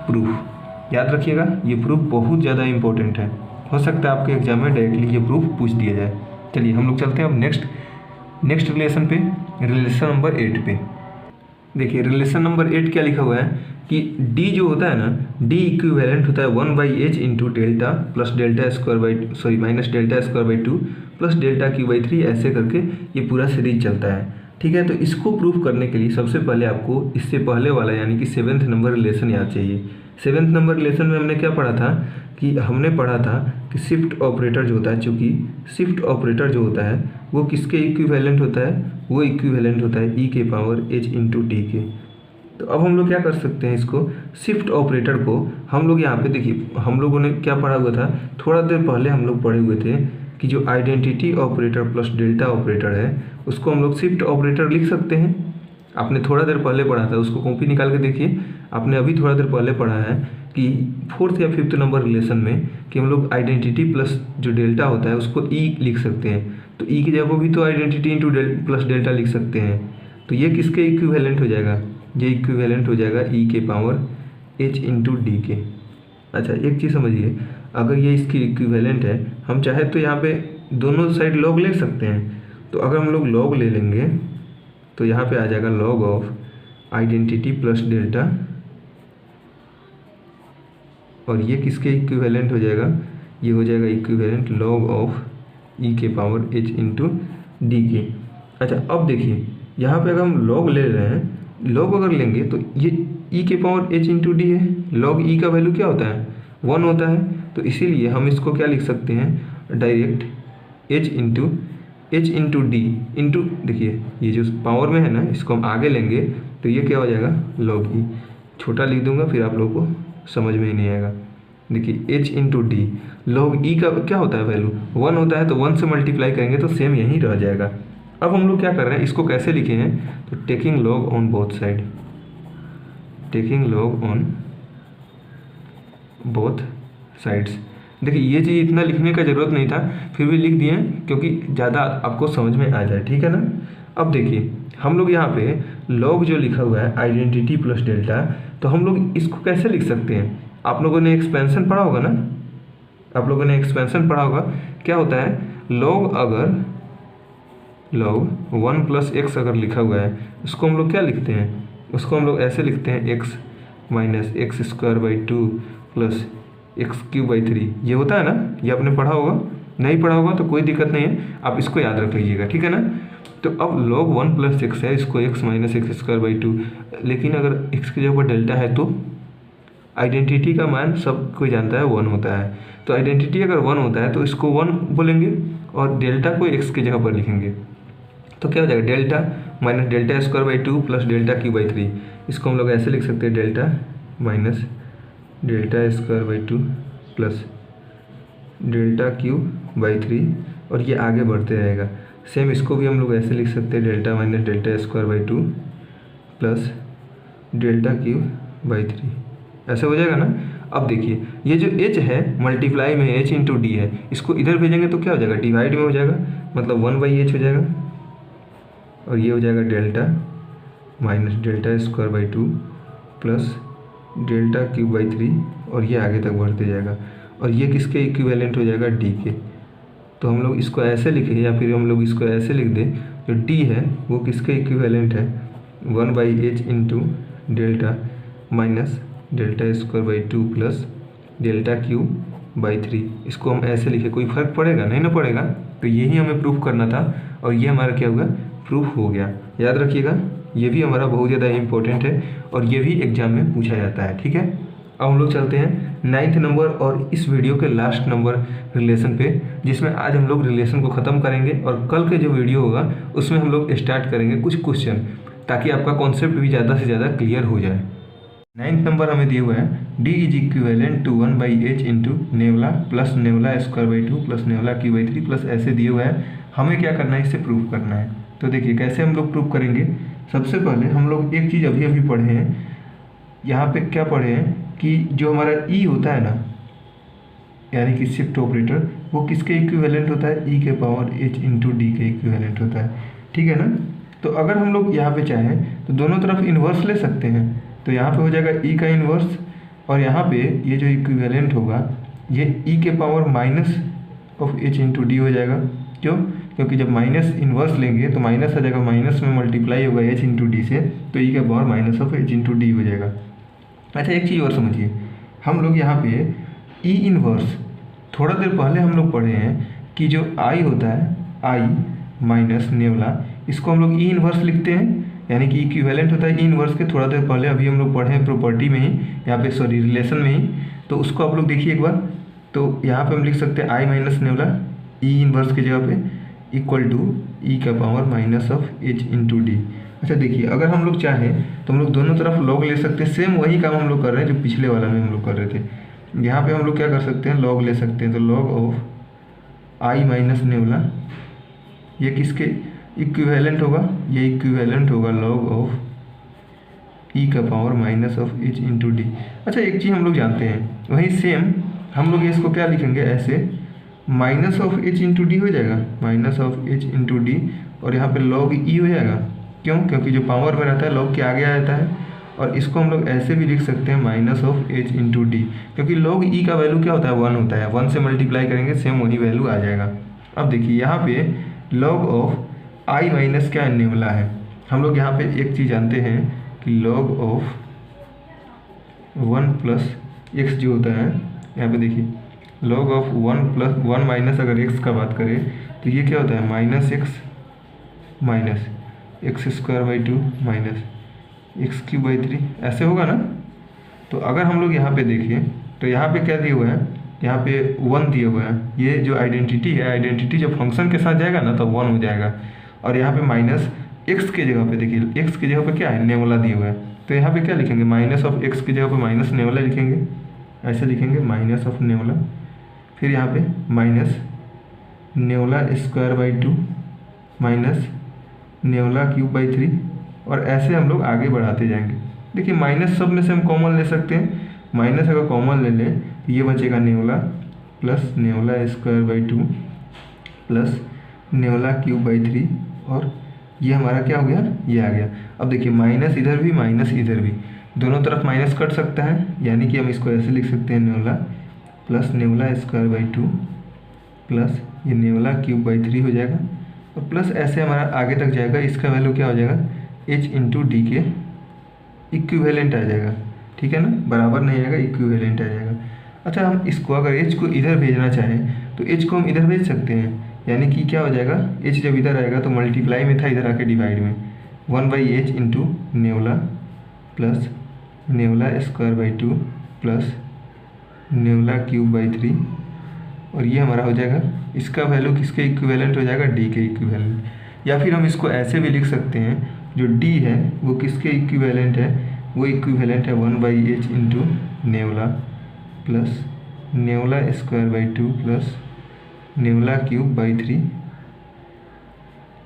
प्रूफ। याद रखिएगा ये प्रूफ बहुत ज़्यादा इंपॉर्टेंट है, हो सकता है आपके एग्जाम में डायरेक्टली ये प्रूफ पूछ दिया जाए। चलिए हम लोग चलते हैं अब नेक्स्ट रिलेशन पे, रिलेशन नंबर 8 पे। देखिए रिलेशन नंबर 8 क्या लिखा हुआ है कि d जो होता है ना, d इक्विवेलेंट होता है 1/h into delta plus delta minus delta 2 plus delta 3, ऐसे करके ये पूरा सीरीज चलता है, ठीक है। तो इसको प्रूफ करने के लिए सबसे पहले आपको इससे पहले वाला यानी कि 7th नंबर रिलेशन याद चाहिए। 7th नंबर रिलेशन में हमने क्या पढ़ा था कि हमने पढ़ा था कि शिफ्ट ऑपरेटर जो होता है, चूँकि शिफ्ट ऑपरेटर जो होता है वो किसके इक्विवेलेंट होता है, वो इक्विवेलेंट होता है e के पावर h इंटू डी के। तो अब हम लोग क्या कर सकते हैं, इसको शिफ्ट ऑपरेटर को हम लोग यहाँ पे देखिए हम लोगों ने क्या पढ़ा हुआ था, थोड़ा देर पहले हम लोग पढ़े हुए थे कि जो identity operator plus delta operator है उसको हम लोग शिफ्ट ऑपरेटर लिख सकते हैं। आपने थोड़ा देर पहले पढ़ा था, उसको कॉपी निकाल के देखिए, आपने अभी थोड़ा देर पहले पढ़ा है कि 4th या 5th नंबर रिलेशन में कि हम लोग आइडेंटिटी प्लस जो डेल्टा होता है उसको ई लिख सकते हैं, तो ई की जगह भी तो आइडेंटिटी इंटू प्लस डेल्टा लिख सकते हैं। तो ये किसके इक्विवेलेंट हो जाएगा, ये इक्विवेलेंट हो जाएगा ई के पावर एच इंटू डी के। अच्छा एक चीज़ समझिए, अगर ये इसकी इक्विवेलेंट है, हम चाहे तो यहाँ पे दोनों साइड लॉग ले सकते हैं, तो अगर हम लोग लॉग ले लेंगे तो यहाँ पे आ जाएगा log of identity plus delta, और ये किसके इक्विवेलेंट हो जाएगा, ये हो जाएगा इक्विवेलेंट लॉग ऑफ ई के पावर एच इंटू डी के। अच्छा अब देखिए यहाँ पे अगर हम लॉग ले रहे हैं, लॉग अगर लेंगे तो ये ई के पावर एच इंटू डी है, लॉग ई का वैल्यू क्या होता है 1 होता है, तो इसीलिए हम इसको क्या लिख सकते हैं direct H into D into, देखिए ये जो पावर में है ना इसको हम आगे लेंगे तो ये क्या हो जाएगा लॉग ई, छोटा लिख दूंगा फिर आप लोगों को समझ में ही नहीं आएगा। देखिए h इंटू डी, लॉग ई का क्या होता है वैल्यू 1 होता है, तो 1 से मल्टीप्लाई करेंगे तो सेम यहीं रह जाएगा। अब हम लोग क्या कर रहे हैं, इसको कैसे लिखे हैं, तो taking log on both side, taking log on both sides. देखिए ये चीज़ इतना लिखने का ज़रूरत नहीं था, फिर भी लिख दिए क्योंकि ज़्यादा आपको समझ में आ जाए, ठीक है ना। अब देखिए हम लोग यहाँ पे लॉग जो लिखा हुआ है आइडेंटिटी प्लस डेल्टा, तो हम लोग इसको कैसे लिख सकते हैं, आप लोगों ने एक्सपेंशन पढ़ा होगा ना, आप लोगों ने एक्सपेंशन पढ़ा होगा, क्या होता है लॉग, अगर लॉग 1+x अगर लिखा हुआ है उसको हम लोग क्या लिखते हैं, उसको हम लोग ऐसे लिखते हैं x minus x² 2 plus x³ 3, ये होता है ना, ये आपने पढ़ा होगा, नहीं पढ़ा होगा तो कोई दिक्कत नहीं है, आप इसको याद रख लीजिएगा, ठीक है ना। तो अब log 1+x है, इसको x माइनस x² 2, लेकिन अगर x की जगह पर डेल्टा है तो आइडेंटिटी का मान सब कोई जानता है 1 होता है, तो आइडेंटिटी अगर 1 होता है तो इसको 1 बोलेंगे और डेल्टा को x की जगह पर लिखेंगे, तो क्या हो जाएगा delta minus delta square by 2 plus delta Q by 3। इसको हम लोग ऐसे लिख सकते हैं delta minus delta square by 2 plus delta Q by 3, और ये आगे बढ़ते रहेगा। सेम इसको भी हम लोग ऐसे लिख सकते हैं delta minus delta square by 2 plus delta Q by 3। ऐसे हो जाएगा ना। अब देखिए ये जो h है मल्टीप्लाई में h इंटू डी है, इसको इधर भेजेंगे तो क्या हो जाएगा, डिवाइड में हो जाएगा, मतलब 1/h हो जाएगा, और ये हो जाएगा delta minus delta square by 2 plus delta cube by 3, और ये आगे तक बढ़ते जाएगा, और ये किसके इक्विवेलेंट हो जाएगा, d के। तो हम लोग इसको ऐसे लिखें या फिर हम लोग इसको ऐसे लिख दें, जो d है वो किसके इक्विवेलेंट है, 1/h into delta minus delta square by 2 plus delta cube by 3। इसको हम ऐसे लिखे, कोई फर्क पड़ेगा नहीं ना पड़ेगा। तो यही हमें प्रूफ करना था, और ये हमारा क्या हुआ, प्रूफ हो गया। याद रखिएगा, ये भी हमारा बहुत ज़्यादा इंपॉर्टेंट है और ये भी एग्जाम में पूछा जाता है। ठीक है, अब हम लोग चलते हैं 9th नंबर और इस वीडियो के लास्ट नंबर रिलेशन पे, जिसमें आज हम लोग रिलेशन को ख़त्म करेंगे और कल के जो वीडियो होगा उसमें हम लोग स्टार्ट करेंगे कुछ क्वेश्चन, ताकि आपका कॉन्सेप्ट भी ज़्यादा से ज़्यादा क्लियर हो जाए। 9th नंबर हमें दिए हुए हैं d is equivalent to 1/h into nabla plus nabla square by 2 plus nabla cube by 3 plus ऐसे दिए हुए हैं। हमें क्या करना है, इससे प्रूफ करना है। तो देखिए कैसे हम लोग प्रूफ करेंगे। सबसे पहले हम लोग एक चीज़ अभी अभी पढ़े हैं, यहाँ पे क्या पढ़े हैं कि जो हमारा e होता है ना, यानी कि शिफ्ट ऑपरेटर, वो किसके इक्विवेलेंट होता है, e के पावर h इंटू डी के इक्विवेलेंट होता है। ठीक है ना। तो अगर हम लोग यहाँ पे चाहें तो दोनों तरफ इन्वर्स ले सकते हैं। तो यहाँ पे हो जाएगा e का इन्वर्स, और यहाँ पे ये जो इक्विवेलेंट होगा ये e के power minus of h into D हो जाएगा। क्यों, क्योंकि जब माइनस इन्वर्स लेंगे तो माइनस आ जाएगा, माइनस में मल्टीप्लाई होगा h इंटू डी से, तो e के power minus of h into D हो जाएगा। अच्छा एक चीज़ और समझिए, हम लोग यहाँ पे e इन्वर्स थोड़ा देर पहले हम लोग पढ़े हैं कि जो i होता है, i माइनस नेवला, इसको हम लोग e इन्वर्स लिखते हैं, यानी कि इक्विवेलेंट होता है e इन्वर्स के। थोड़ा देर पहले अभी हम लोग पढ़े हैं प्रॉपर्टी में ही, यहाँ पे सॉरी रिलेशन में ही, तो उसको आप लोग देखिए एक बार। तो यहाँ पे हम लिख सकते हैं i माइनस नेवला e इन्वर्स की जगह पे इक्वल टू e का power minus of h into D. अच्छा देखिए, अगर हम लोग चाहें तो हम लोग दोनों तरफ लॉग ले सकते हैं। सेम वही काम हम लोग कर रहे हैं जो पिछले वाला में हम लोग कर रहे थे। यहाँ पे हम लोग क्या कर सकते हैं, लॉग ले सकते हैं। तो लॉग ऑफ i माइनस नेवला, ये किसके इक्विवेलेंट होगा, ये इक्विवेलेंट होगा लॉग ऑफ e का power minus of h into D. अच्छा एक चीज़ हम लोग जानते हैं, वही सेम हम लोग इसको क्या लिखेंगे, ऐसे minus of h into D हो जाएगा, minus of h into D, और यहाँ पे लॉग e हो जाएगा। क्यों, क्योंकि जो पावर में रहता है लॉग के आगे आ जाता है। और इसको हम लोग ऐसे भी लिख सकते हैं minus of h into D, क्योंकि log e का वैल्यू क्या होता है, 1 होता है। 1 से मल्टीप्लाई करेंगे सेम वही वैल्यू आ जाएगा। अब देखिए यहाँ पे log ऑफ i माइनस क्या है, नेवला है। हम लोग यहाँ पे एक चीज़ जानते हैं कि log ऑफ 1 प्लस एक्स जो होता है, यहाँ पे देखिए log ऑफ 1 प्लस 1 माइनस अगर x का बात करें तो ये क्या होता है, minus x square by 2 minus x cube by 3, ऐसे होगा ना। तो अगर हम लोग यहाँ पे देखें तो यहाँ पे क्या दिए हुए हैं, यहाँ पे 1 दिए हुए हैं। ये जो आइडेंटिटी है, आइडेंटिटी जब फंक्शन के साथ जाएगा ना तो 1 हो जाएगा। और यहाँ पे माइनस एक्स के जगह पे देखिए, एक्स की जगह पे क्या है, नेवला दिए हुए हैं। तो यहाँ पे क्या लिखेंगे, माइनस ऑफ एक्स की जगह पे माइनस नेवला लिखेंगे, ऐसे लिखेंगे माइनस ऑफ नेवला, फिर यहाँ पे minus nabla square by 2 minus nabla cube by 3, और ऐसे हम लोग आगे बढ़ाते जाएंगे। देखिए माइनस सब में से हम कॉमन ले सकते हैं। माइनस अगर कॉमन ले लें तो ये बचेगा nabla plus nabla square by 2 plus nabla cube by 3, और ये हमारा क्या हो गया, ये आ गया। अब देखिए माइनस इधर भी माइनस इधर भी, दोनों तरफ माइनस कट सकता है, यानी कि हम इसको ऐसे लिख सकते हैं नेवला plus nabla square by 2 plus ये नेवला क्यूब बाई 3 हो जाएगा, और प्लस ऐसे हमारा आगे तक जाएगा। इसका वैल्यू क्या हो जाएगा, h इंटू डी के इक्विवेलेंट आ जाएगा। ठीक है ना, बराबर नहीं आएगा, इक्विवेलेंट आ जाएगा। अच्छा हम इसको अगर h को इधर भेजना चाहें तो h को हम इधर भेज सकते हैं, यानी कि क्या हो जाएगा, h जब इधर आएगा तो मल्टीप्लाई में था, इधर आके डिवाइड में 1/h into nabla plus nabla square by 2 plus nabla cube by 3, और ये हमारा हो जाएगा, इसका वैल्यू किसके इक्विवेलेंट हो जाएगा, d के इक्विवेलेंट। या फिर हम इसको ऐसे भी लिख सकते हैं, जो डी है वो किसके इक्विवेलेंट है, वो इक्विवेलेंट है 1/h into nabla plus nabla square by 2 plus nabla cube by 3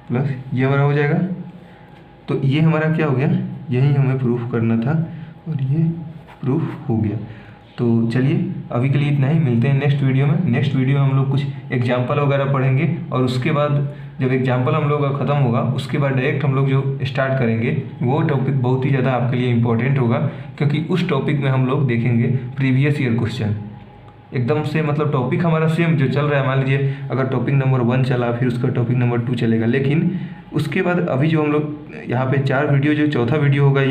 plus ये हमारा हो जाएगा। तो ये हमारा क्या हो गया, यही हमें प्रूफ करना था और ये प्रूफ हो गया। तो चलिए अभी के लिए इतना ही, मिलते हैं नेक्स्ट वीडियो में। नेक्स्ट वीडियो में हम लोग कुछ एग्जाम्पल वगैरह पढ़ेंगे और उसके बाद जब एग्जाम्पल हम लोग का ख़त्म होगा उसके बाद डायरेक्ट हम लोग जो स्टार्ट करेंगे वो टॉपिक बहुत ही ज़्यादा आपके लिए इंपॉर्टेंट होगा, क्योंकि उस टॉपिक में हम लोग देखेंगे प्रीवियस ईयर क्वेश्चन एकदम से, मतलब टॉपिक हमारा सेम जो चल रहा है, मान लीजिए अगर टॉपिक नंबर 1 चला फिर उसका टॉपिक नंबर 2 चलेगा, लेकिन उसके बाद अभी जो हम लोग यहाँ पे 4 वीडियो, जो चौथा वीडियो होगा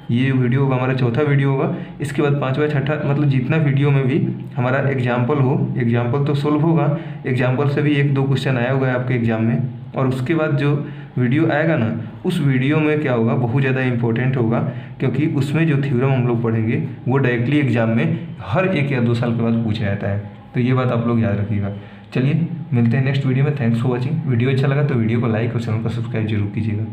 ये वीडियो होगा हमारा चौथा वीडियो होगा। इसके बाद 5वां 6ठा मतलब जितना वीडियो में भी हमारा एग्जाम्पल हो, एग्जाम्पल तो सोल्व होगा, एग्जाम्पल से भी 1-2 क्वेश्चन आया होगा आपके एग्जाम में, और उसके बाद जो वीडियो आएगा ना उस वीडियो में क्या होगा, बहुत ज़्यादा इंपॉर्टेंट होगा, क्योंकि उसमें जो थ्योरम हम लोग पढ़ेंगे वो डायरेक्टली एग्जाम में हर 1 या 2 साल के बाद पूछा जाता है। तो ये बात आप लोग याद रखिएगा। चलिए मिलते हैं नेक्स्ट वीडियो में। Thanks for watching. वीडियो अच्छा लगा तो वीडियो को लाइक और चैनल को सब्सक्राइब जरूर कीजिएगा।